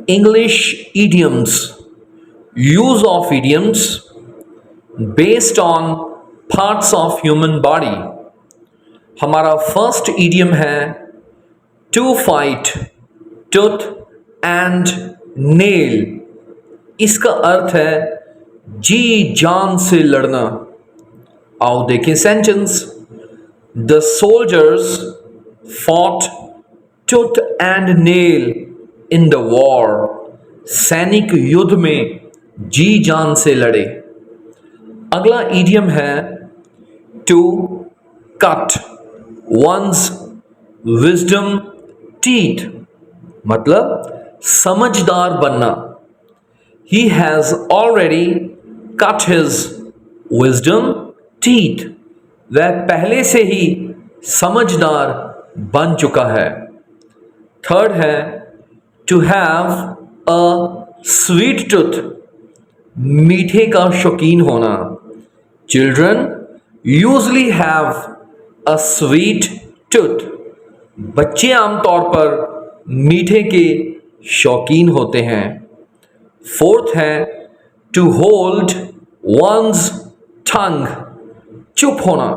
English idioms. Use of idioms based on parts of human body. हमारा first idiom है to fight tooth and nail. इसका अर्थ है जी जान से लड़ना. आओ देखें sentence. The soldiers fought tooth and nail in the war. सैनिक युद्ध में जी जान से लड़े. अगला इडियम है to cut one's wisdom teeth. मतलब समझदार बनना. He has already cut his wisdom teeth. वह पहले से ही समझदार बन चुका है. थर्ड है to have a sweet tooth. मीठे का शौकीन होना. Children usually have a sweet tooth. बच्चे आमतौर पर मीठे के शौकीन होते हैं. फोर्थ है टू होल्ड वंस टंग. चुप होना.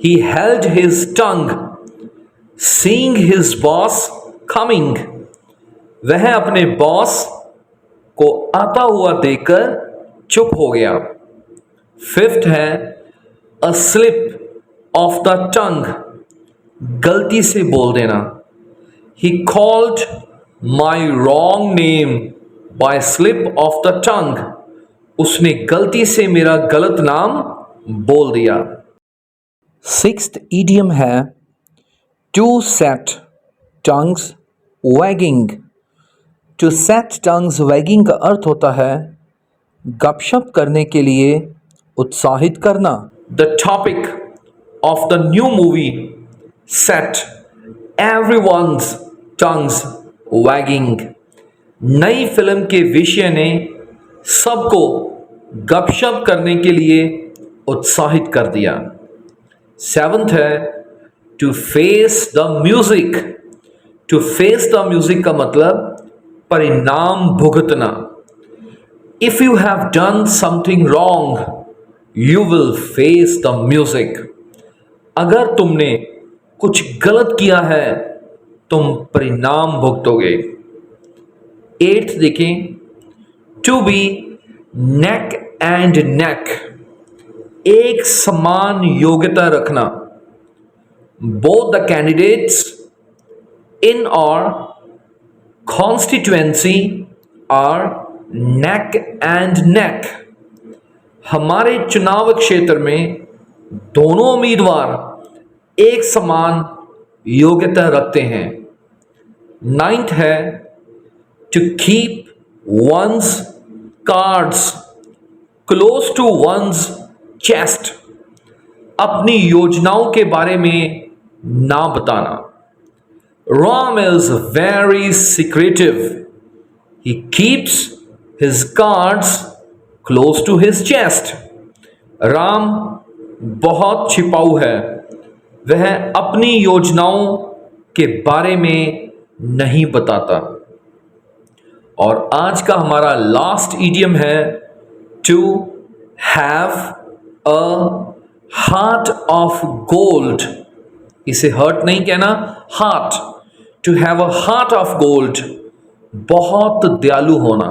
He held his tongue seeing his boss coming. वह अपने बॉस को आता हुआ देखकर चुप हो गया. फिफ्थ है a slip of the tongue. गलती से बोल देना. He called my wrong name by slip of the tongue. उसने गलती से मेरा गलत नाम बोल दिया. सिक्स्थ इडियम है to set tongues wagging. To set tongues wagging का अर्थ होता है गपशप करने के लिए उत्साहित करना. The topic of the new movie set everyone's tongues waging. नई फिल्म के विषय ने सबको गपशप करने के लिए उत्साहित कर दिया. सेवंथ है to face the music. To face the music का मतलब परिणाम भुगतना. If you have done something wrong you will face the music. अगर तुमने कुछ गलत किया है तुम परिणाम भुगतोगे. एट्थ देखें to be neck and neck. एक समान योग्यता रखना. Both the candidates in our constituency are neck and neck. हमारे चुनाव क्षेत्र में दोनों उम्मीदवार एक समान योग्यता रखते हैं. नाइन्थ है to keep one's cards close to one's chest. अपनी योजनाओं के बारे में ना बताना. Ram is very secretive. He keeps his cards close to his chest. Ram बहुत छिपाऊ है. वह अपनी योजनाओं के बारे में नहीं बताता. और आज का हमारा लास्ट इडियम है to have a heart of gold. इसे हर्ट नहीं कहना, heart. To have a heart of gold. बहुत दयालु होना.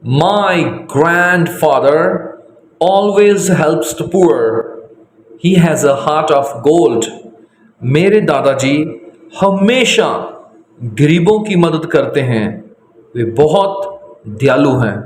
My grandfather always helps the poor. He has a heart of gold. मेरे दादाजी हमेशा गरीबों की मदद करते हैं. वे बहुत दयालु हैं.